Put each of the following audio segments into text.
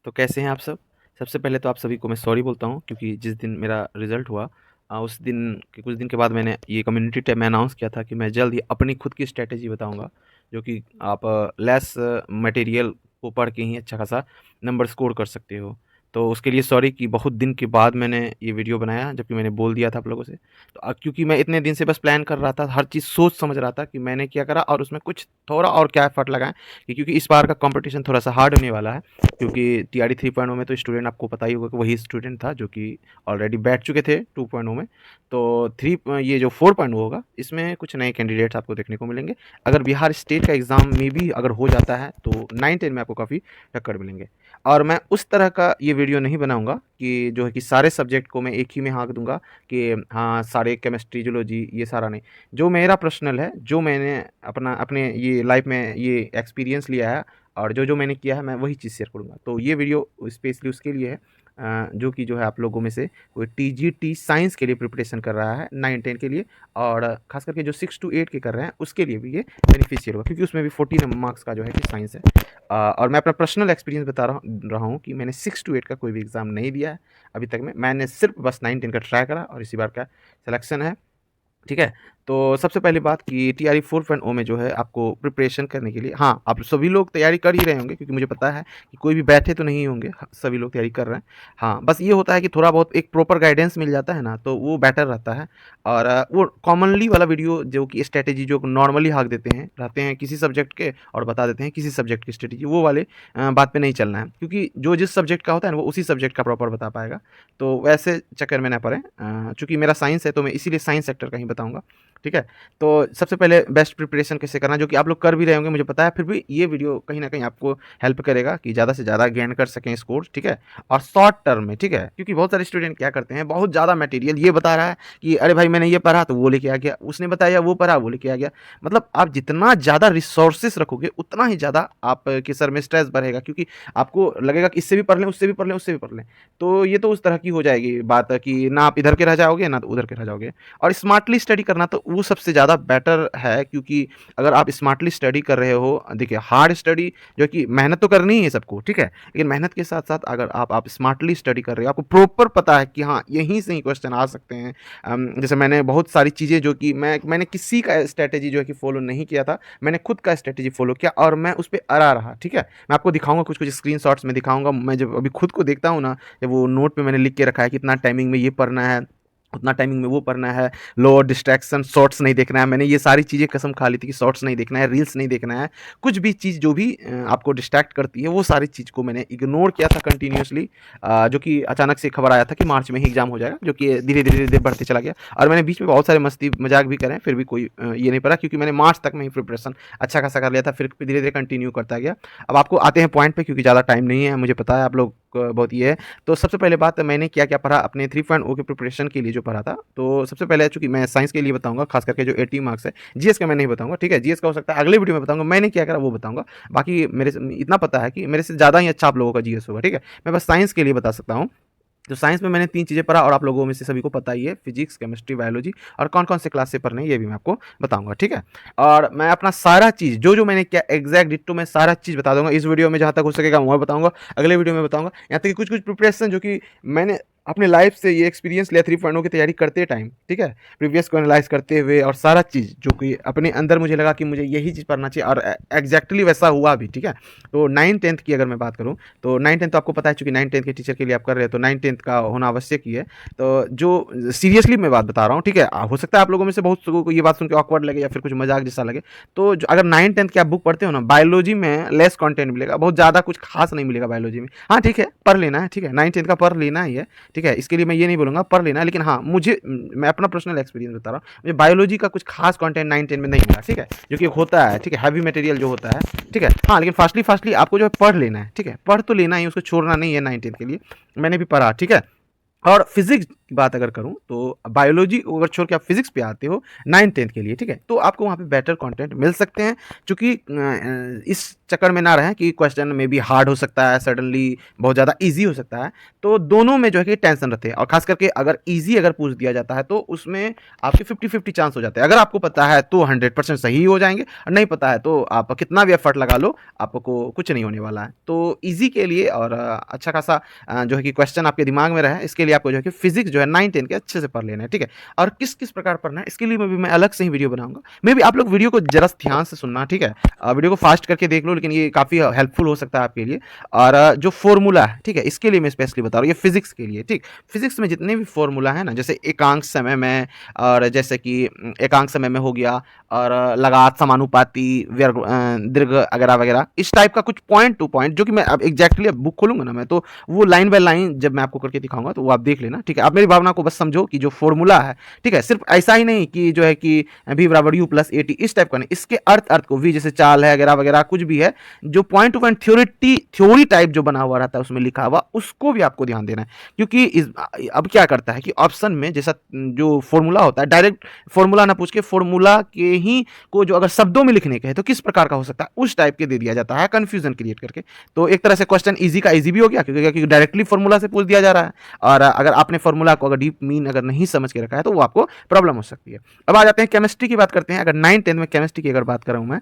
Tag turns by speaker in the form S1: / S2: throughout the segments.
S1: तो कैसे हैं आप सब? सबसे पहले तो आप सभी को मैं सॉरी बोलता हूँ क्योंकि जिस दिन मेरा रिज़ल्ट हुआ उस दिन के कुछ दिन के बाद मैंने ये कम्युनिटी टैब में अनाउंस किया था कि मैं जल्द ही अपनी खुद की स्ट्रैटेजी बताऊँगा, जो कि आप लेस मटेरियल को पढ़ के ही अच्छा खासा नंबर स्कोर कर सकते हो। तो उसके लिए सॉरी कि बहुत दिन के बाद मैंने ये वीडियो बनाया, जबकि मैंने बोल दिया था आप लोगों से। तो क्योंकि मैं इतने दिन से बस प्लान कर रहा था, हर चीज़ सोच समझ रहा था कि मैंने क्या करा और उसमें कुछ थोड़ा और क्या एफर्ट लगाएँ, कि क्योंकि इस बार का कॉम्पिटिशन थोड़ा-सा हार्ड होने वाला है। क्योंकि टीआरई 3.0 में तो स्टूडेंट आपको पता ही होगा कि वही स्टूडेंट था जो कि ऑलरेडी बैठ चुके थे 2.0 में। तो ये जो 4.0 होगा, इसमें कुछ नए कैंडिडेट्स आपको देखने को मिलेंगे। अगर बिहार स्टेट का एग्ज़ाम में भी अगर हो जाता है तो 9-10 में आपको काफ़ी टक्कर मिलेंगे। और मैं उस तरह का ये वीडियो नहीं बनाऊँगा कि जो है कि सारे सब्जेक्ट को मैं एक ही में हाँक दूँगा कि हाँ, सारे केमिस्ट्री, ज़ूलॉजी ये सारा नहीं। जो मेरा पर्सनल है, जो मैंने अपने ये लाइफ़ में ये एक्सपीरियंस लिया है और जो मैंने किया है मैं वही चीज़ शेयर करूँगा। तो ये वीडियो स्पेशली उसके लिए है जो कि जो है आप लोगों में से कोई टीजीटी साइंस के लिए प्रिपरेशन कर रहा है 9-10 के लिए, और ख़ास करके जो 6 टू 8 के कर रहे हैं उसके लिए भी ये बेनिफिशियल होगा, क्योंकि उसमें भी 14 मार्क्स का जो है कि साइंस है। और मैं अपना पर्सनल एक्सपीरियंस बता रहा हूँ कि मैंने 6 टू 8 का कोई भी एग्ज़ाम नहीं दिया है अभी तक में। मैंने सिर्फ बस 9-10 का ट्राई करा और इसी बार का सिलेक्शन है। ठीक है? तो सबसे पहली बात कि टीआरई 4.0 में जो है आपको प्रिपरेशन करने के लिए, हाँ, आप सभी लोग तैयारी कर ही रहे होंगे, क्योंकि मुझे पता है कि कोई भी बैठे तो नहीं होंगे, सभी लोग तैयारी कर रहे हैं। हाँ, बस ये होता है कि थोड़ा बहुत एक प्रॉपर गाइडेंस मिल जाता है ना, तो वो बेटर रहता है। और वो कॉमनली वाला वीडियो जो कि स्ट्रैटेजी जो नॉर्मली हाँक देते हैं, रहते हैं किसी सब्जेक्ट के और बता देते हैं किसी सब्जेक्ट की स्ट्रैटेजी, वो वाले बात पे नहीं चलना है, क्योंकि जो जिस सब्जेक्ट का होता है ना, वो उसी सब्जेक्ट का प्रॉपर बता पाएगा। तो वैसे चक्कर में ना पड़ें। चूँकि मेरा साइंस है तो मैं इसीलिए साइंस सेक्टर का ही बताऊँगा। ठीक है? तो सबसे पहले बेस्ट प्रिपरेशन कैसे करना, जो कि आप लोग कर भी रहे होंगे मुझे पता है, फिर भी ये वीडियो कहीं न कहीं आपको हेल्प करेगा कि ज़्यादा से ज़्यादा गेन कर सकें स्कोर, ठीक है? और शॉर्ट टर्म में, ठीक है? क्योंकि बहुत सारे स्टूडेंट क्या करते हैं, बहुत ज़्यादा मटेरियल ये बता रहा है कि अरे भाई मैंने ये पढ़ा तो वो लेके आ गया, उसने बताया वो पढ़ा वो लेके आ गया। मतलब आप जितना ज़्यादा रिसोर्सेस रखोगे उतना ही ज़्यादा आपके सर में स्ट्रेस बढ़ेगा, क्योंकि आपको लगेगा कि इससे भी पढ़ लें, उससे भी पढ़ लें, उससे भी पढ़ लें। तो ये तो उस तरह की हो जाएगी बात कि ना आप इधर के रह जाओगे, ना तो उधर के रह जाओगे। और स्मार्टली स्टडी करना तो वो सबसे ज़्यादा बेटर है, क्योंकि अगर आप स्मार्टली स्टडी कर रहे हो, देखिए हार्ड स्टडी जो कि मेहनत तो करनी ही है सबको, ठीक है? लेकिन मेहनत के साथ-साथ अगर आप स्मार्टली स्टडी कर रहे हो, आपको प्रॉपर पता है कि हाँ, यहीं से ही क्वेश्चन आ सकते हैं। जैसे मैंने बहुत सारी चीज़ें जो कि मैंने किसी का स्ट्रैटेजी जो है कि फ़ॉलो नहीं किया था, मैंने खुद का स्ट्रैटेजी फ़ॉलो किया और मैं उस पे अड़ा रहा, ठीक है? मैं आपको दिखाऊँगा कुछ-कुछ स्क्रीनशॉट्स में दिखाऊँगा, मैं जब अभी खुद को देखता हूँ ना, जब वो नोट पे मैंने लिख के रखा है कि इतना टाइमिंग में ये पढ़ना है, उतना टाइमिंग में वो पढ़ना है, लो डिस्ट्रैक्शन, शॉर्ट्स नहीं देखना है। मैंने ये सारी चीज़ें कसम खा ली थी कि शॉर्ट्स नहीं देखना है, रील्स नहीं देखना है। कुछ भी चीज़ जो भी आपको डिस्ट्रैक्ट करती है, वो सारी चीज़ को मैंने इग्नोर किया था कंटिन्यूअसली। जो कि अचानक से खबर आया था कि मार्च में ही एग्ज़ाम हो जाएगा, जो कि धीरे-धीरे बढ़ते चला गया। और मैंने बीच में बहुत सारे मस्ती मज़ाक भी करे, फिर भी कोई ये नहीं पड़ा, क्योंकि मैंने मार्च तक में ही प्रिपरेशन अच्छा खासा कर लिया था, फिर धीरे-धीरे कंटिन्यू करता गया। अब आपको आते हैं पॉइंट पे, क्योंकि ज़्यादा टाइम नहीं है, मुझे पता है आप लोग को बहुत ये है। तो सबसे पहले बात, मैंने क्या-क्या पढ़ा अपने 3.0 के प्रिपरेशन के लिए जो पढ़ा था। तो सबसे पहले चूँकि मैं साइंस के लिए बताऊँगा, खास करके जो 80 मार्क्स है, जीएस का मैं नहीं बताऊँगा, ठीक है? जीएस का हो सकता है अगले वीडियो में बताऊँगा, मैंने क्या करा वो बताऊँगा। बाकी मेरे से इतना पता है कि मेरे से ज़्यादा ही अच्छा आप लोगों का जीएस होगा, ठीक है? मैं बस साइंस के लिए बता सकता हूँ। तो साइंस में मैंने 3 चीज़ें पढ़ा और आप लोगों में से सभी को पता ही है, फिजिक्स, केमिस्ट्री, बायोलॉजी, और कौन-कौन से क्लास से पढ़ने हैं ये भी मैं आपको बताऊँगा, ठीक है? और मैं अपना सारा चीज़ जो-जो मैंने किया एग्ज़ैक्ट डिट्टो मैं सारा चीज़ बता दूँगा। इस वीडियो में जहाँ तक हो सकेगा वहाँ बताऊँगा, अगले वीडियो में बताऊँगा। यहाँ तक कि कुछ-कुछ प्रिपरेशन जो कि मैंने अपने लाइफ़ से ये एक्सपीरियंस लिया 3.0 की तैयारी करते टाइम, ठीक है? प्रीवियस को एनालाइज़ करते हुए और सारा चीज़ जो कि अपने अंदर मुझे लगा कि मुझे यही चीज़ पढ़ना चाहिए, और एग्ज़ैक्टली वैसा हुआ भी, ठीक है? तो 9-10 की अगर मैं बात करूँ, तो 9-10 तो आपको पता है, चूँकि 9-10 के टीचर के लिए आप कर रहे हो, तो 9-10 का होना आवश्यक ही है। तो जो सीरियसली मैं बात बता रहा हूँ, ठीक है? हो सकता है आप लोगों में से बहुत लोगों को ये बात सुन के ऑकवर्ड लगे या फिर कुछ मज़ाक जैसा लगे। तो जो अगर 9-10 की आप बुक पढ़ते हो ना, बायोलॉजी में लेस कंटेंट मिलेगा, बहुत ज़्यादा कुछ खास नहीं मिलेगा बायोलॉजी में। हाँ, ठीक है, पढ़ लेना है, ठीक है? 9-10 का पढ़ लेना ही है, ठीक है? इसके लिए मैं ये नहीं बोलूँगा पढ़ लेना है, लेकिन हाँ, मैं अपना पर्सनल एक्सपीरियंस बता रहा हूँ। मुझे बायोलॉजी का कुछ खास कंटेंट 9-10 में नहीं मिला, ठीक है? जो कि होता है, ठीक है? हैवी मटेरियल जो होता है, ठीक है? हाँ, लेकिन फास्टली आपको जो है पढ़ लेना है, ठीक है? पढ़ तो लेना ही, उसको छोड़ना नहीं है 9-10 के लिए। मैंने भी पढ़ा, ठीक है? और फिज़िक्स की बात अगर करूँ तो बायोलॉजी अगर छोड़ के आप फिजिक्स पे आते हो 9th-10th के लिए, ठीक है? तो आपको वहाँ पे बेटर कंटेंट मिल सकते हैं, चूँकि इस चक्कर में ना रहें कि क्वेश्चन मे बी हार्ड हो सकता है, सडनली बहुत ज़्यादा ईज़ी हो सकता है। तो दोनों में जो है कि टेंशन रहते हैं, और ख़ास करके अगर ईज़ी अगर पूछ दिया जाता है तो उसमें आपके 50-50 चांस हो जाते हैं। अगर आपको पता है तो 100% सही हो जाएँगे, और नहीं पता है तो आप कितना भी एफर्ट लगा लो, आपको कुछ नहीं होने वाला है। तो ईज़ी के लिए और अच्छा खासा जो है कि क्वेश्चन आपके दिमाग में रहे, इसके लिए आपको जो है कि फिजिक्स जो है 9-10 के अच्छे से पढ़ लेना है, ठीक है? और किस-किस प्रकार पढ़ना है, इसके लिए मैं अलग से ही वीडियो बनाऊँगा। मे बी आप लोग वीडियो को ज़रा ध्यान से सुनना, ठीक है? वीडियो को फास्ट करके देख लो, लेकिन ये काफ़ी हेल्पफुल हो सकता है आपके लिए। और जो फ़ॉर्मूला है, ठीक है? इसके लिए मैं स्पेशली बता रहा हूँ, ये फिजिक्स के लिए, ठीक? फिजिक्स में जितने भी फ़ॉर्मूला है ना, जैसे एकांक समय में, और जैसे कि एकांक समय में हो गया, और लगात, समानुपाती, दीर्घ वगैरह इस टाइप का कुछ पॉइंट टू पॉइंट, जो कि मैं अब एग्जैक्टली अब बुक खोलूंगा ना मैं, तो वो लाइन बाय लाइन जब मैं आपको करके दिखाऊंगा तो वो आप देख लेना, ठीक है? आप मेरी भावना को बस समझो कि जो फॉर्मूला है, ठीक है, सिर्फ ऐसा ही नहीं कि जो है कि v बराबर u प्लस AT इस टाइप का नहीं, इसके अर्थ को v जैसे चाल है वगैरह कुछ भी है, जो point two point theory type जो बना हुआ रहता है उसमें लिखा हुआ, उसको भी आपको ध्यान देना है। क्योंकि अब क्या करता है कि ऑप्शन में जैसा जो फॉर्मूला होता है, डायरेक्ट फॉर्मूला ना पूछ के फॉर्मूला के ही को जो अगर शब्दों में लिखने के है तो किस प्रकार का हो सकता है, उस टाइप के दे दिया जाता है, कंफ्यूजन क्रिएट करके। तो एक तरह से क्वेश्चन इजी का इजी भी हो गया, क्योंकि डायरेक्टली फॉर्मूला से पूछ दिया जा रहा है, और अगर आपने फॉर्मूला को अगर डीप मीन अगर नहीं समझ के रखा है तो वो आपको प्रॉब्लम हो सकती है। अब आ जाते हैं केमिस्ट्री की बात करते हैं। अगर 9-10 में केमिस्ट्री की अगर बात कर रहा हूं मैं,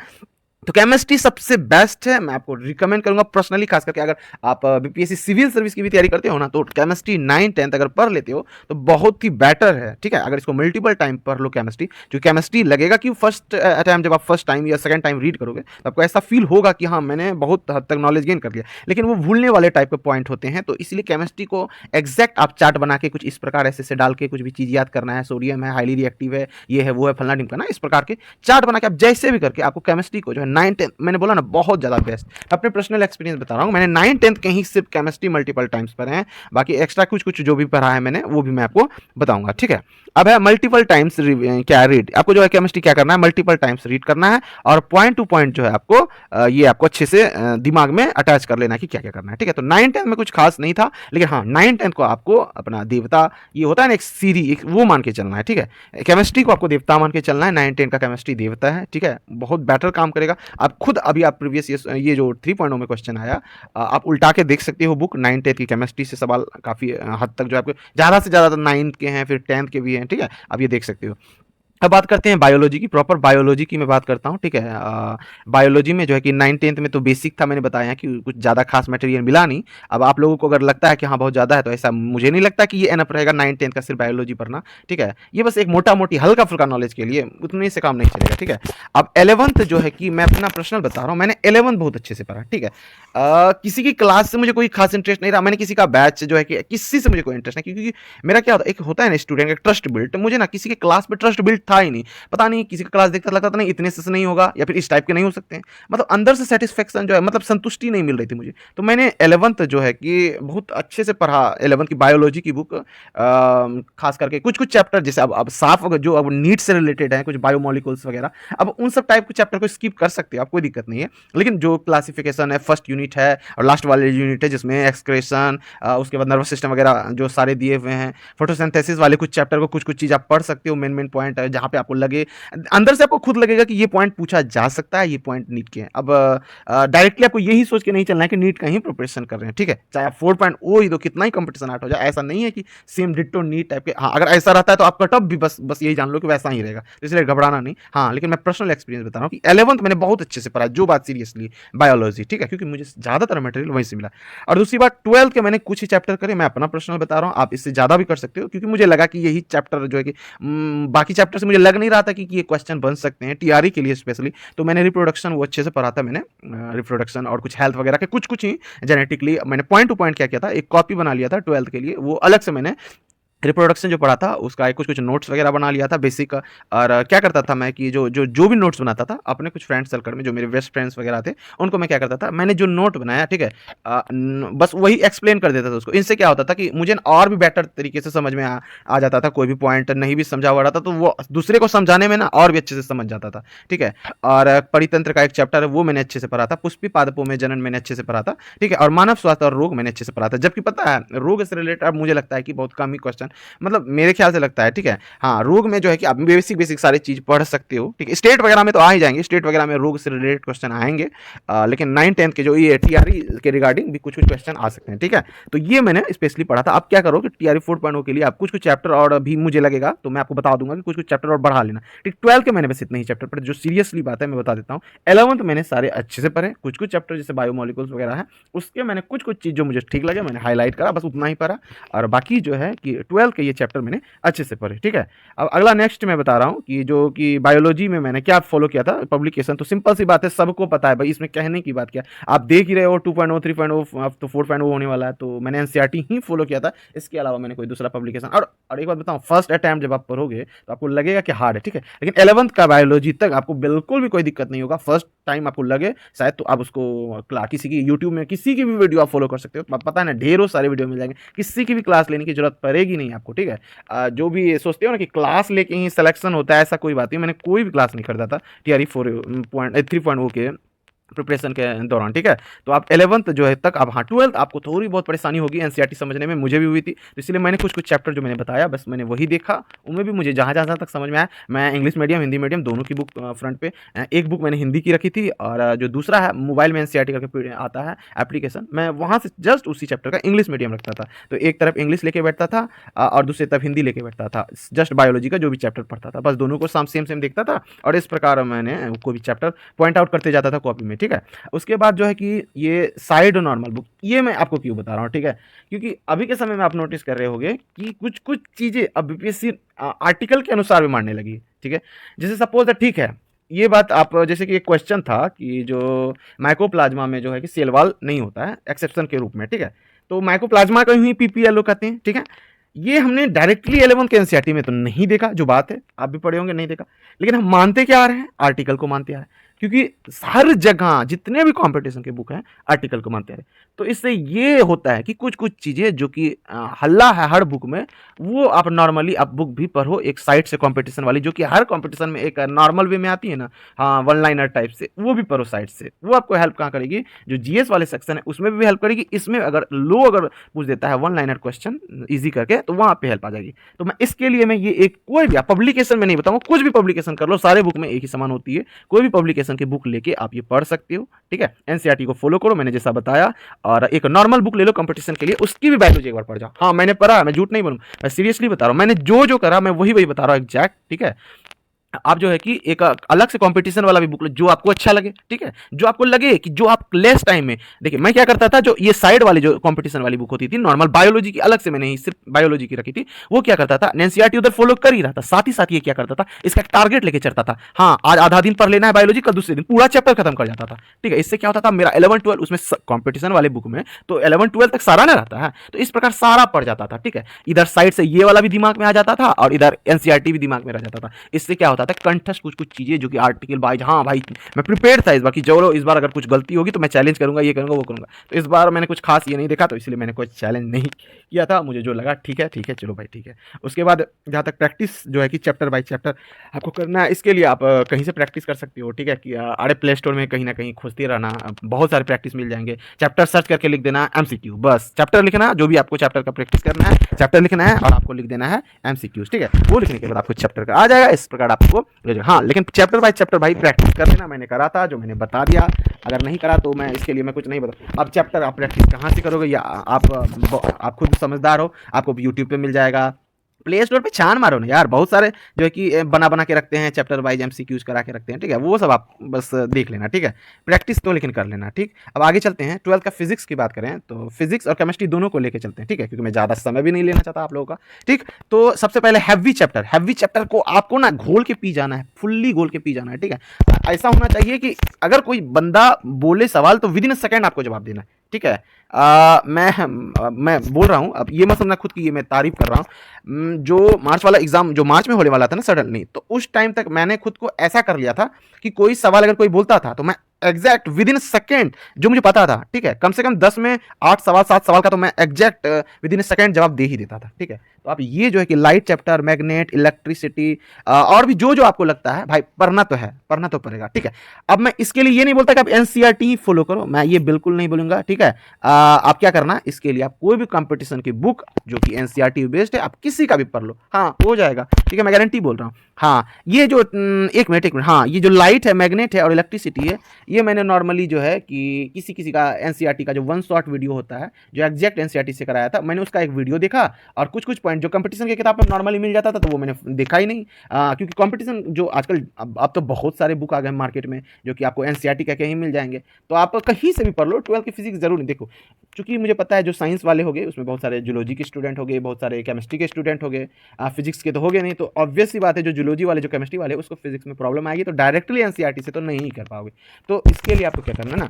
S1: तो केमिस्ट्री सबसे बेस्ट है, मैं आपको रिकमेंड करूंगा पर्सनली, खास करके अगर आप बीपीएससी सिविल सर्विस की भी तैयारी करते हो ना, तो केमिस्ट्री 9-10 अगर पढ़ लेते हो तो बहुत ही बेटर है, ठीक है? अगर इसको मल्टीपल टाइम पढ़ लो केमिस्ट्री, जो केमिस्ट्री लगेगा कि फर्स्ट टाइम, जब आप फर्स्ट टाइम या सेकंड टाइम रीड करोगे तो आपको ऐसा फील होगा कि हाँ, मैंने बहुत हद तक नॉलेज गेन कर लिया, लेकिन वो भूलने वाले टाइप के पॉइंट होते हैं। तो इसलिए केमिस्ट्री को एग्जैक्ट आप चार्ट बना के कुछ इस प्रकार ऐसे डाल के कुछ भी चीज़ याद करना है, सोडियम है, हाईली रिएक्टिव है, ये है, वो है, फलना ढिमका ना, इस प्रकार के चार्ट बना के आप जैसे भी करके आपको केमिस्ट्री को जो है 9-10, मैंने बोला ना, बहुत ज़्यादा बेस्ट। अपने पर्सनल एक्सपीरियंस बता रहा हूँ, मैंने 9-10 के ही सिर्फ केमिस्ट्री मल्टीपल टाइम्स पढ़े हैं, बाकी एक्स्ट्रा कुछ कुछ जो भी पढ़ा है मैंने वो भी मैं आपको बताऊंगा, ठीक है? अब है मल्टीपल टाइम्स क्या रीड, आपको जो है केमिस्ट्री क्या करना है, मल्टीपल टाइम्स रीड करना है, और पॉइंट टू पॉइंट जो है आपको ये आपको अच्छे से दिमाग में अटैच कर लेना है कि क्या क्या करना है, ठीक है? तो 9-10 में कुछ खास नहीं था, लेकिन हाँ, 9-10 को आपको अपना देवता, ये होता है ना एक सीरी, एक वो मान के चलना है, ठीक है? केमिस्ट्री को आपको देवता मान के चलना है, 9-10 का केमिस्ट्री देवता है, ठीक है? बहुत बेटर काम करेगा। आप खुद अभी आप प्रीवियस ये जो 3.0 में क्वेश्चन आया, आप उल्टा के देख सकते हो बुक, 9-10 की केमिस्ट्री से सवाल काफ़ी हद तक जो आपको ज़्यादा से ज़्यादा 9th के हैं, फिर 10th के भी हैं, ठीक है? आप ये देख सकते हो। अब बात करते हैं बायोलॉजी की, प्रॉपर बायोलॉजी की मैं बात करता हूँ, ठीक है? बायोलॉजी में जो है कि 9-10 में तो बेसिक था, मैंने बताया कि कुछ ज़्यादा खास मटेरियल मिला नहीं। अब आप लोगों को अगर लगता है कि हाँ, बहुत ज़्यादा है, तो ऐसा मुझे नहीं लगता कि ये एनफ रहेगा 9-10 का सिर्फ बायोलॉजी पढ़ना, ठीक है? ये बस एक मोटा-मोटी हल्का-फुल्का नॉलेज के लिए, उतने से काम नहीं चलेगा, ठीक है? अब 11th जो है कि मैं अपना पर्सनल बता रहा हूँ, मैंने 11th बहुत अच्छे से पढ़ा, ठीक है? किसी की क्लास से मुझे कोई खास इंटरेस्ट नहीं रहा, मैंने किसी का बैच जो है कि किसी से मुझे कोई इंटरेस्ट नहीं, क्योंकि मेरा क्या होता है, एक होता है ना स्टूडेंट का ट्रस्ट बिल्ड, तो मुझे ना किसी के क्लास पे ट्रस्ट बिल्ड था ही नहीं। पता नहीं किसी का क्लास देखता लगता था नहीं, इतने से नहीं होगा, या फिर इस टाइप के नहीं हो सकते हैं, मतलब अंदर से सेटिस्फेक्शन जो है, मतलब संतुष्टि नहीं मिल रही थी मुझे। तो मैंने 11th जो है कि बहुत अच्छे से पढ़ा, 11th की बायोलॉजी की बुक, खास करके कुछ कुछ चैप्टर, जैसे अब साफ जो अब नीट से रिलेटेड है, कुछ बायोमोलिकुल्स वगैरह, अब उन सब टाइप के चैप्टर को स्किप कर सकते हो आप, कोई दिक्कत नहीं है। लेकिन जो क्लासिफिकेशन है, फर्स्ट यूनिट है और लास्ट वाले यूनिट है जिसमें एक्सक्रेशन, उसके बाद नर्वस सिस्टम वगैरह जो सारे दिए हुए हैं, फोटोसिंथेसिस वाले कुछ चैप्टर को कुछ कुछ चीज़ आप पढ़ सकते हो, मेन पॉइंट है जहाँ पे आपको लगे, अंदर से आपको खुद लगेगा कि ये पॉइंट पूछा जा सकता है, ये पॉइंट नीट के हैं। अब डायरेक्टली आपको यही सोच के नहीं चलना है कि नीट का ही प्रिपरेशन कर रहे हैं, ठीक है? चाहे आप 4.0 ही दो, कितना ही कंपटीशन आर्ट हो जाए, ऐसा नहीं है कि सेम डिट्टो नीट टाइप के। हाँ, अगर ऐसा रहता है तो आपका टॉप भी बस यही जान लो कि वैसा ही रहेगा, तो इसलिए घबराना नहीं। हाँ, लेकिन मैं पर्सनल एक्सपीरियंस बता रहा हूँ कि 11th मैंने बहुत अच्छे से पढ़ा, जो बात सीरियसली बायोलॉजी, ठीक है? क्योंकि मुझे ज़्यादातर मटेरियल वहीं से मिला। और दूसरी बात, 12th के मैंने कुछ ही चैप्टर करे, मैं अपना पर्सनल बता रहा हूँ, आप इससे ज़्यादा भी कर सकते हो, क्योंकि मुझे लगा कि यही चैप्टर जो है कि बाकी चैप्टर से मुझे लग नहीं रहा था कि ये क्वेश्चन बन सकते हैं टीआरई के लिए स्पेशली। तो मैंने रिप्रोडक्शन वो अच्छे से पढ़ा था, मैंने रिप्रोडक्शन और कुछ हेल्थ वगैरह के कुछ कुछ ही जेनेटिकली मैंने पॉइंट टू पॉइंट क्या किया था, एक कॉपी बना लिया था 12th के लिए, वो अलग से मैंने रिप्रोडक्शन जो पढ़ा था उसका कुछ कुछ नोट्स वगैरह बना लिया था बेसिक। और क्या करता था मैं कि जो भी नोट्स बनाता था अपने कुछ फ्रेंड सर्कल में, जो मेरे बेस्ट फ्रेंड्स वगैरह थे, उनको मैं क्या करता था, मैंने जो नोट बनाया, ठीक है, बस वही एक्सप्लेन कर देता था उसको। इनसे क्या होता था कि मुझे और भी बेटर तरीके से समझ में आ जाता था, कोई भी पॉइंट नहीं भी समझा हुआ रहता तो वो दूसरे को समझाने में ना और भी अच्छे से समझ जाता था, ठीक है? और परितंत्र का एक चैप्टर है वो मैंने अच्छे से पढ़ा था, पुष्पी पादपों में जनन मैंने अच्छे से पढ़ा था, ठीक है? और मानव स्वास्थ्य और रोग मैंने अच्छे से पढ़ा था। जबकि पता है रोग से रिलेटेड अब मुझे लगता है कि बहुत कम ही क्वेश्चन मतलब मेरे ख्याल से लगता है, ठीक है। हाँ, रोग में जो है कि आप बेसिक बेसिक सारी चीज़ पढ़ सकते हो, ठीक है। स्टेट वगैरह में तो आ ही जाएंगे, स्टेट वगैरह में रोग से रिलेटेड क्वेश्चन आएंगे, लेकिन 9-10 के जो ये टीआरई के रिगार्डिंग भी कुछ कुछ क्वेश्चन आ सकते हैं, ठीक है। तो ये मैंने स्पेशली पढ़ा था। आप क्या करो कि टीआरई 4.0 के लिए आप कुछ कुछ चैप्टर और भी मुझे लगेगा तो मैं आपको बता दूंगा कि कुछ कुछ चैप्टर और बढ़ा लेना, ठीक। 12 के मैंने बस इतने ही चैप्टर पढ़े, जो सीरियसली बात है मैं बता देता हूँ। 11th मैंने सारे अच्छे से पढ़े, कुछ कुछ चैप्टर जैसे बायोमोलिकुल्स वगैरह है उसके मैंने कुछ कुछ चीज़ जो मुझे ठीक लगे मैंने हाईलाइट करा, बस उतना ही पढ़ा। और बाकी जो है कि 12 के ये चैप्टर मैंने अच्छे से पढ़े, ठीक है। अब अगला नेक्स्ट मैं बता रहा हूँ कि जो कि बायोलॉजी में मैंने क्या फॉलो किया था पब्लिकेशन। तो सिंपल सी बात है, सबको पता है भाई, इसमें कहने की बात क्या, आप देख ही रहे हो 2.0 3.0 अब तो 4.0 होने वाला है। तो मैंने एनसीईआरटी ही फॉलो किया था, इसके अलावा मैंने कोई दूसरा पब्लिकेशन। और एक बात बताऊँ, फर्स्ट अटैम्प्ट जब आप पढ़ोगे तो आपको लगेगा कि हार्ड है, ठीक है, लेकिन 11th का बायोलॉजी तक आपको बिल्कुल भी कोई दिक्कत नहीं होगा। फर्स्ट टाइम आपको लगे शायद तो आप उसको किसी की यूट्यूब में किसी की भी वीडियो आप फॉलो कर सकते हो, पता है ना, ढेरों सारे वीडियो मिल जाएंगे, किसी की भी क्लास लेने की जरूरत पड़ेगी नहीं आपको, ठीक है। जो भी सोचते हो ना कि क्लास लेके ही सिलेक्शन होता है, ऐसा कोई बात नहीं। मैंने कोई भी क्लास नहीं खरीदा था टीआरई 3.0 के प्रिपरेशन के दौरान, ठीक है। तो आप 11th जो है तक, अब हाँ 12th आपको थोड़ी बहुत परेशानी होगी एनसीईआरटी समझने में, मुझे भी हुई थी। तो इसलिए मैंने कुछ कुछ चैप्टर जो मैंने बताया बस मैंने वही देखा, उनमें भी मुझे जहाँ जहाँ तक समझ में आया। मैं इंग्लिश मीडियम हिंदी मीडियम दोनों की बुक फ्रंट पे, एक बुक मैंने हिंदी की रखी थी और जो दूसरा है मोबाइल में एनसीईआरटी करके आता है एप्लीकेशन, मैं वहाँ से जस्ट उसी चैप्टर का इंग्लिश मीडियम रखता था। तो एक तरफ इंग्लिश लेके बैठता था और दूसरी तरफ हिंदी लेके बैठता था, जस्ट बायोलॉजी का जो भी चैप्टर पढ़ता था बस दोनों को सेम सेम देखता था और इस प्रकार मैंने कोई भी चैप्टर पॉइंट आउट करते जाता था कॉपी में, ठीक है। उसके बाद जो है कि ये साइड नॉर्मल बुक, ये मैं आपको क्यों बता रहा हूँ, ठीक है, क्योंकि अभी के समय में आप नोटिस कर रहे होंगे कि कुछ कुछ चीज़ें अब बीपीएससी आर्टिकल के अनुसार भी मानने लगी, ठीक है। जैसे सपोज है, ठीक है, ये बात आप जैसे कि एक क्वेश्चन था कि जो माइकोप्लाज्मा में जो है कि सेल वॉल नहीं होता है एक्सेप्शन के रूप में, ठीक है। तो माइकोप्लाज्मा को ही पीपीएलओ कहते हैं, ठीक है। ये हमने डायरेक्टली 11th के एनसीईआरटी में तो नहीं देखा, जो बात है आप भी पढ़े होंगे नहीं देखा, लेकिन हम मानते क्या आ रहे हैं, आर्टिकल को मानते आ रहे हैं, क्योंकि हर जगह जितने भी कंपटीशन के बुक हैं आर्टिकल को मानते आ रहे हैं। तो इससे ये होता है कि कुछ कुछ चीज़ें जो कि हल्ला है हर बुक में, वो आप नॉर्मली आप बुक भी पढ़ो एक साइड से कंपटीशन वाली, जो कि हर कंपटीशन में एक नॉर्मल वे में आती है ना, हाँ वन लाइनर टाइप से, वो भी पढ़ो साइड से। वो आपको हेल्प कहाँ करेगी, जो जीएस वाले सेक्शन है उसमें भी हेल्प करेगी, इसमें अगर अगर पूछ देता है वन लाइनर क्वेश्चन इजी करके तो वहाँ पे हेल्प आ जाएगी। तो मैं इसके लिए मैं ये एक कोई भी पब्लिकेशन में नहीं बताऊंगा, कुछ भी पब्लिकेशन कर लो, सारे बुक में एक ही समान होती है, कोई भी पब्लिकेशन की बुक लेके आप ये पढ़ सकते हो, ठीक है। एनसीईआरटी को फॉलो करो मैंने जैसा बताया, और एक नॉर्मल बुक ले लो कंपटीशन के लिए, उसकी भी बायोलॉजी एक बार पढ़ जाओ। हाँ मैंने पढ़ा, मैं झूठ नहीं बोलूँ, मैं सीरियसली बता रहा हूँ, मैंने जो करा मैं वही बता रहा हूँ एग्जैक्ट, ठीक है। आप जो है कि एक अलग से कंपटीशन वाला भी बुक लो जो आपको अच्छा लगे, ठीक है, जो आपको लगे कि जो आप लेस टाइम में। देखिए मैं क्या करता था, जो ये साइड वाली जो कंपटीशन वाली बुक होती थी नॉर्मल बायोलॉजी की, अलग से मैंने सिर्फ बायोलॉजी की रखी थी, वो क्या करता था एनसीईआरटी उधर फॉलो कर ही रहा था, साथ ही साथ ये क्या करता था इसका टारगेट लेके चलता था। हाँ आज आधा दिन पढ़ लेना है बायोलॉजी, कल दूसरे दिन पूरा चैप्टर खत्म कर जाता था, ठीक है। इससे क्या होता था मेरा 11-12 उसमें कॉम्पिटिशन वाले बुक में तो 11-12 तक सारा ना रहता है, तो इस प्रकार सारा पढ़ जाता था, ठीक है। इधर साइड से ये वाला भी दिमाग में आ जाता था और इधर एनसीईआरटी भी दिमाग में रह जाता था। इससे क्या होता था कंठस्थ कुछ चीजें जो कि आर्टिकल वाइज, हाँ भाई मैं प्रिपेयर था इस बार कि चलो इस बार अगर कुछ गलती होगी तो मैं चैलेंज करूंगा, ये करूंगा वो करूंगा। तो इस बार मैंने कुछ खास ये नहीं देखा, तो इसलिए मैंने कोई चैलेंज नहीं किया था, मुझे जो लगा ठीक है चलो भाई ठीक है। उसके बाद जहाँ तक प्रैक्टिस जो है कि चैप्टर बाई चैप्टर आपको करना है, इसके लिए आप कहीं से प्रैक्टिस कर सकते हो, ठीक है। कि अरे प्ले स्टोर में कहीं ना कहीं खोजते रहना, बहुत सारे प्रैक्टिस मिल जाएंगे। चैप्टर सर्च करके लिख देना एमसीक्यू, बस चैप्टर लिखना, जो भी आपको चैप्टर का प्रैक्टिस करना है चैप्टर लिखना है और आपको लिख देना है एमसीक्यूज, ठीक है। वो लिखने के बाद आपको चैप्टर का आ जाएगा, इस प्रकार आपको। हाँ लेकिन चैप्टर बाय चैप्टर भाई प्रैक्टिस कर लेना, मैंने करा था जो मैंने बता दिया, अगर नहीं करा तो मैं इसके लिए मैं कुछ नहीं बता। अब चैप्टर आप प्रैक्टिस कहाँ से करोगे, या आप खुद समझदार हो, आपको यूट्यूब पे मिल जाएगा, प्ले स्टोर पे छान मारो ना यार, बहुत सारे जो है कि बना के रखते हैं चैप्टर वाइज एमसीक्यूज करा के रखते हैं, ठीक है। वो सब आप बस देख लेना, ठीक है। प्रैक्टिस तो लेकिन कर लेना, ठीक। अब आगे चलते हैं, 12th का फिजिक्स की बात करें तो फिजिक्स और केमिस्ट्री दोनों को लेके चलते हैं, ठीक है, क्योंकि मैं ज़्यादा समय भी नहीं लेना चाहता आप लोगों का, ठीक। तो सबसे पहले हैवी चैप्टर को आपको ना घोल के पी जाना है, फुल्ली घोल के पी जाना है, ठीक है। ऐसा होना चाहिए कि अगर कोई बंदा बोले सवाल तो विद इन सेकेंड आपको जवाब देना है, ठीक है। मैं बोल रहा हूँ, अब ये मत समझना खुद की ये मैं तारीफ कर रहा हूँ। जो मार्च वाला एग्जाम जो मार्च में होने वाला था ना सडनली, तो उस टाइम तक मैंने खुद को ऐसा कर लिया था कि कोई सवाल अगर कोई बोलता था तो मैं एग्जैक्ट विद इन सेकेंड जो मुझे पता था, ठीक है, कम से कम 10 में 8 सवाल 7 सवाल का तो मैं एग्जैक्ट विद इन सेकेंड जवाब दे ही देता था, ठीक है। तो आप ये जो है कि लाइट चैप्टर, मैग्नेट, इलेक्ट्रिसिटी और भी जो जो आपको लगता है भाई पढ़ना तो है, पढ़ना तो पड़ेगा, ठीक है। अब मैं इसके लिए ये नहीं बोलता कि आप एनसीईआरटी फॉलो करो, मैं ये बिल्कुल नहीं बोलूंगा, ठीक है। आप क्या करना, इसके लिए आप कोई भी कंपटीशन की बुक जो कि एनसीईआरटी बेस्ड है, आप किसी का भी पढ़ लो, हाँ हो जाएगा, ठीक है, मैं गारंटी बोल रहा हूँ। हाँ ये जो एक मिनट, हाँ ये जो लाइट है, मैग्नेट है और इलेक्ट्रिसिटी है, ये मैंने नॉर्मली जो है कि किसी किसी का एनसीईआरटी का जो वन शॉट वीडियो होता है जो एग्जैक्ट एनसीईआरटी से कराया था, मैंने उसका एक वीडियो देखा और कुछ कुछ पॉइंट जो कंपटीशन की किताब पर नॉर्मली मिल जाता था तो वो मैंने देखा ही नहीं, क्योंकि कंपटीशन जो आजकल अब तो बहुत सारे बुक आ गए मार्केट में जो कि आपको एनसीईआरटी का कहीं मिल जाएंगे, तो आप कहीं से भी पढ़ लो, 12 की फिजिक्स जरूर नहीं देखो, क्योंकि मुझे पता है जो साइंस वाले हो गए उसमें बहुत सारे जूलॉजी के स्टूडेंट हो गए, बहुत सारे केमिस्ट्री के स्टूडेंट हो गए, फिजिक्स के तो हो गए नहीं, तो ऑब्वियस सी बात है जो जूलॉजी वाले जो केमिस्ट्री वाले उसको फिजिक्स में प्रॉब्लम आएगी, तो डायरेक्टली एनसीईआरटी से तो नहीं कर पाओगे। तो इसके लिए आपको क्या करना है ना,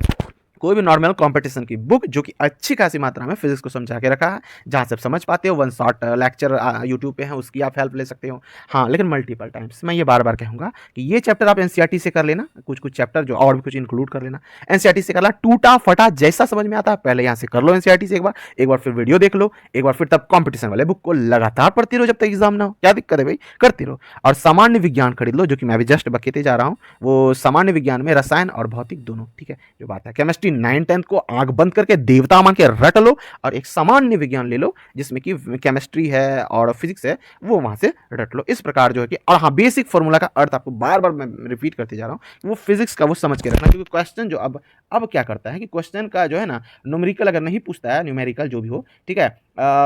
S1: कोई भी नॉर्मल कंपटीशन की बुक जो कि अच्छी खासी मात्रा में फिजिक्स को समझा के रखा है, जहां से आप समझ पाते हो, वन शॉट लेक्चर यूट्यूब पे है उसकी आप हेल्प ले सकते हो। हाँ लेकिन मल्टीपल टाइम्स मैं ये बार बार कहूंगा कि ये चैप्टर आप एनसीईआरटी से कर लेना, कुछ कुछ चैप्टर जो और भी कुछ इंक्लूड कर लेना, एनसीईआरटी से करना, टूटा फटा जैसा समझ में आता है पहले यहाँ से कर लो एनसीईआरटी से, एक बार फिर वीडियो देख लो, एक बार फिर तब कॉम्पिटिशन वाले बुक को लगातार पढ़ती रहो जब तक एग्जाम ना हो, क्या दिक्कत है भाई, करती रहो। और सामान्य विज्ञान खरीद लो जो कि मैं अभी जस्ट बकेते जा रहा हूँ, वो सामान्य विज्ञान में रसायन और भौतिक दोनों, ठीक है, जो बात है केमिस्ट्री 9-10 को आंख बंद करके देवता मान के रट लो, और एक सामान्य विज्ञान ले लो जिसमें कि केमिस्ट्री है और फिजिक्स है, वो वहां से रट लो, इस प्रकार जो है कि। और हाँ बेसिक फॉर्मूला का अर्थ आपको बार बार मैं रिपीट करते जा रहा हूँ, वो फिजिक्स का वो समझ के रखना, क्योंकि क्वेश्चन जो अब क्या करता है कि क्वेश्चन का जो है ना न्यूमेरिकल अगर नहीं पूछता है, न्यूमेरिकल जो भी हो, ठीक है,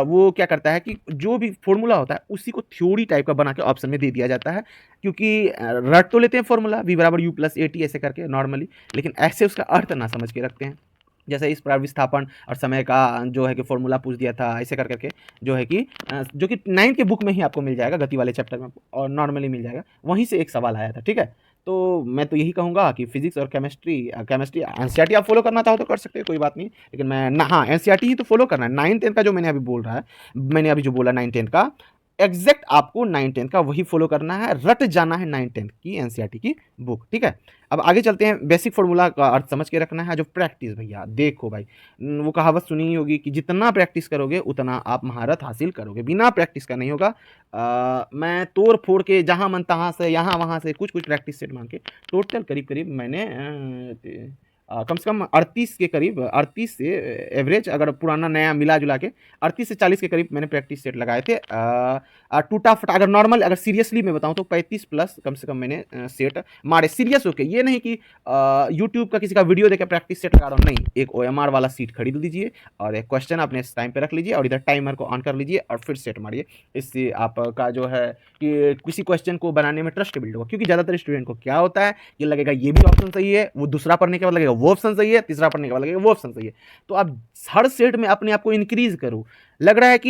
S1: वो क्या करता है कि जो भी फॉर्मूला होता है उसी को थ्योरी टाइप का बना के ऑप्शन में दे दिया जाता है, क्योंकि रट तो लेते हैं फॉर्मूला v बराबर u प्लस ए टी ऐसे करके नॉर्मली, लेकिन ऐसे उसका अर्थ ना समझ के रखते हैं। जैसे इस प्रकार विस्थापन और समय का जो है कि फॉर्मूला पूछ दिया था ऐसे कर करके, जो है कि जो कि 9 के बुक में ही आपको मिल जाएगा, गति वाले चैप्टर में और नॉर्मली मिल जाएगा, वहीं से एक सवाल आया था, ठीक है। तो मैं तो यही कहूँगा कि फिजिक्स और केमिस्ट्री एनसीईआरटी आप फॉलो करना चाहो तो कर सकते हो, कोई बात नहीं, लेकिन मैं ना, हाँ एनसीईआरटी ही तो फॉलो करना है। 9-10 का जो मैंने अभी बोल रहा है, मैंने अभी जो बोला 9-10 का एग्जैक्ट आपको 9-10 का वही फॉलो करना है, रट जाना है 9-10 की एनसीईआरटी की बुक, ठीक है। अब आगे चलते हैं, बेसिक फॉर्मूला का अर्थ समझ के रखना है, जो प्रैक्टिस भैया देखो भाई, वो कहावत सुनी ही होगी कि जितना प्रैक्टिस करोगे उतना आप महारत हासिल करोगे, बिना प्रैक्टिस का नहीं होगा। मैं तोड़ फोड़ के जहाँ मन तहाँ से यहाँ वहाँ से कुछ कुछ प्रैक्टिस सेट मांग के टोटल करीब करीब मैंने कम से कम 38 के करीब, 38 से एवरेज अगर पुराना नया मिला जुला के 38 से 40 के करीब मैंने प्रैक्टिस सेट लगाए थे। टूटा फटा अगर नॉर्मल अगर सीरियसली मैं बताऊं तो 35 प्लस कम से कम मैंने सेट मारे सीरियस होके, ये नहीं कि यूट्यूब का किसी का वीडियो देकर प्रैक्टिस सेट लगा रहा हूँ, नहीं, एक OMR वाला सीट खरीद लीजिए और एक क्वेश्चन अपने टाइम पे रख लीजिए और इधर टाइमर को ऑन कर लीजिए और फिर सेट मारिए। इससे आपका जो है कि किसी क्वेश्चन को बनाने में ट्रस्ट बिल्ड होगा, क्योंकि ज़्यादातर स्टूडेंट को क्या होता है, ये लगेगा ये भी ऑप्शन सही है, वो दूसरा पढ़ने के बाद लगेगा वो ऑप्शन सही है, तीसरा पढ़ने के बाद लगेगा वो ऑप्शन सही है, तो आप हर सेट में अपने आप को इंक्रीज करो। लग रहा है कि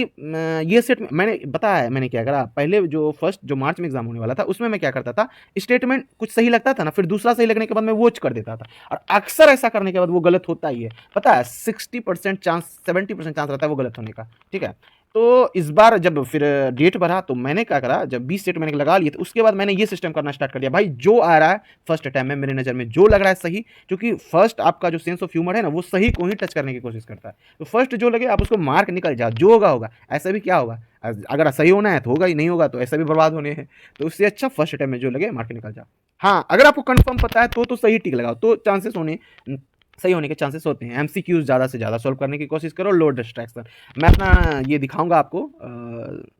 S1: ये सेट में मैंने बताया है, मैंने क्या करा पहले जो फर्स्ट जो मार्च में एग्जाम होने वाला था उसमें मैं क्या करता था, स्टेटमेंट कुछ सही लगता था ना, फिर दूसरा सही लगने के बाद मैं वो कर देता था, और अक्सर ऐसा करने के बाद वो गलत होता ही है, पता है 60% चांस 70% चांस रहता है वो गलत होने का, ठीक है। तो इस बार जब फिर डेट बढ़ा तो मैंने क्या करा, जब 20 सेट मैंने लगा लिए तो उसके बाद मैंने ये सिस्टम करना स्टार्ट कर दिया, भाई जो आ रहा है फर्स्ट टाइम में मेरे नज़र में जो लग रहा है सही, क्योंकि फर्स्ट आपका जो सेंस ऑफ ह्यूमर है ना वो सही को ही टच करने की कोशिश करता है, तो फर्स्ट जो लगे आप उसको मार्क निकल जाओ, जो होगा होगा, ऐसा भी क्या होगा, अगर सही होना है तो होगा ही, नहीं होगा तो ऐसा भी बर्बाद होने हैं, तो उससे अच्छा फर्स्ट टाइम में जो लगे मार्क निकल जाओ। हाँ अगर आपको कंफर्म पता है तो सही टिक लगाओ, तो चांसेस होने सही होने के चांसेस होते हैं। एमसीक्यूज ज़्यादा से ज़्यादा सॉल्व करने की कोशिश करो, लो डिस्ट्रैक्शन। मैं अपना ये दिखाऊंगा आपको,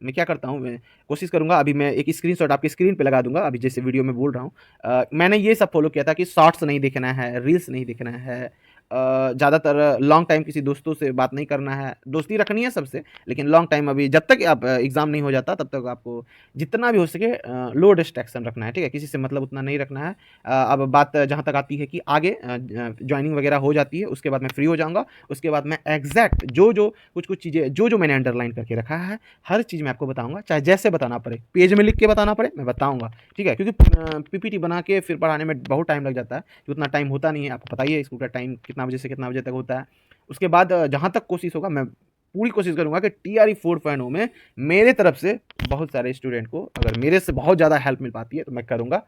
S1: मैं क्या करता हूँ, मैं कोशिश करूँगा, अभी मैं एक स्क्रीनशॉट आपकी स्क्रीन पे लगा दूंगा, अभी जैसे वीडियो में बोल रहा हूँ। मैंने ये सब फॉलो किया था कि शॉर्ट्स नहीं देखना है, रील्स नहीं देखना है, ज़्यादातर लॉन्ग टाइम किसी दोस्तों से बात नहीं करना है, दोस्ती रखनी है सबसे, लेकिन लॉन्ग टाइम अभी जब तक आप एग्ज़ाम नहीं हो जाता तब तक आपको जितना भी हो सके लो डिस्ट्रैक्शन रखना है, ठीक है, किसी से मतलब उतना नहीं रखना है। अब बात जहाँ तक आती है कि आगे ज्वाइनिंग वगैरह हो जाती है, उसके बाद मैं फ्री हो जाऊँगा, उसके बाद मैं एग्जैक्ट जो कुछ चीज़ें जो मैंने अंडरलाइन करके रखा है हर चीज़ मैं आपको बताऊँगा, चाहे जैसे बताना पड़े, पेज में लिख के बताना पड़े मैं बताऊँगा, ठीक है, क्योंकि PPT बना के फिर पढ़ाने में बहुत टाइम लग जाता है, उतना टाइम होता नहीं है, आपको पता ही है स्कूल का टाइम कितना बजे से कितना बजे तक होता है। उसके बाद जहाँ तक कोशिश होगा मैं पूरी कोशिश करूँगा कि TRE 4.0 में मेरे तरफ से बहुत सारे स्टूडेंट को अगर मेरे से बहुत ज़्यादा हेल्प मिल पाती है तो मैं करूँगा।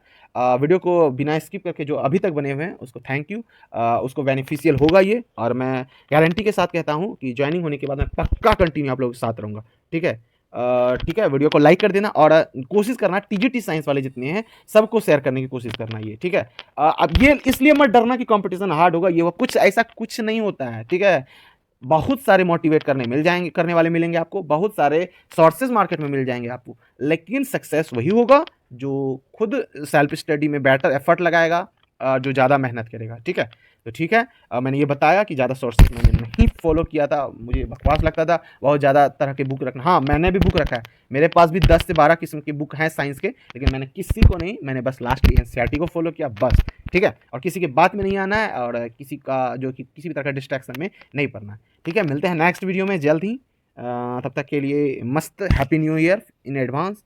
S1: वीडियो को बिना स्किप करके जो अभी तक बने हुए हैं उसको थैंक यू। उसको बेनिफिशियल होगा ये, और मैं गारंटी के साथ कहता हूँ कि ज्वाइनिंग होने के बाद मैं पक्का कंटिन्यू आप लोगों के साथ रहूँगा। ठीक है? ठीक है, वीडियो को लाइक कर देना और कोशिश करना TGT साइंस वाले जितने हैं सबको शेयर करने की कोशिश करना ये। ठीक है? अब ये इसलिए मत डरना कि कंपटीशन हार्ड होगा, ये वो कुछ ऐसा कुछ नहीं होता है। ठीक है? बहुत सारे मोटिवेट करने वाले मिलेंगे आपको, बहुत सारे सोर्सेज मार्केट में मिल जाएंगे आपको, लेकिन सक्सेस वही होगा जो खुद सेल्फ स्टडी में बेटर एफर्ट लगाएगा, जो ज़्यादा मेहनत करेगा। ठीक है? तो ठीक है, मैंने ये बताया कि ज़्यादा सोर्सेज मैंने नहीं फॉलो किया था, मुझे बकवास लगता था बहुत ज़्यादा तरह के बुक रखना। हाँ, मैंने भी बुक रखा है, मेरे पास भी 10 से 12 किस्म की बुक हैं साइंस के, लेकिन मैंने किसी को नहीं, मैंने बस लास्ट NCERT को फॉलो किया बस। ठीक है? और किसी के बात में नहीं आना है और किसी का जो कि किसी भी तरह का डिस्ट्रैक्शन में नहीं पड़ना है। ठीक है? मिलते हैं नेक्स्ट वीडियो में जल्द ही। तब तक के लिए मस्त happy new year in advance.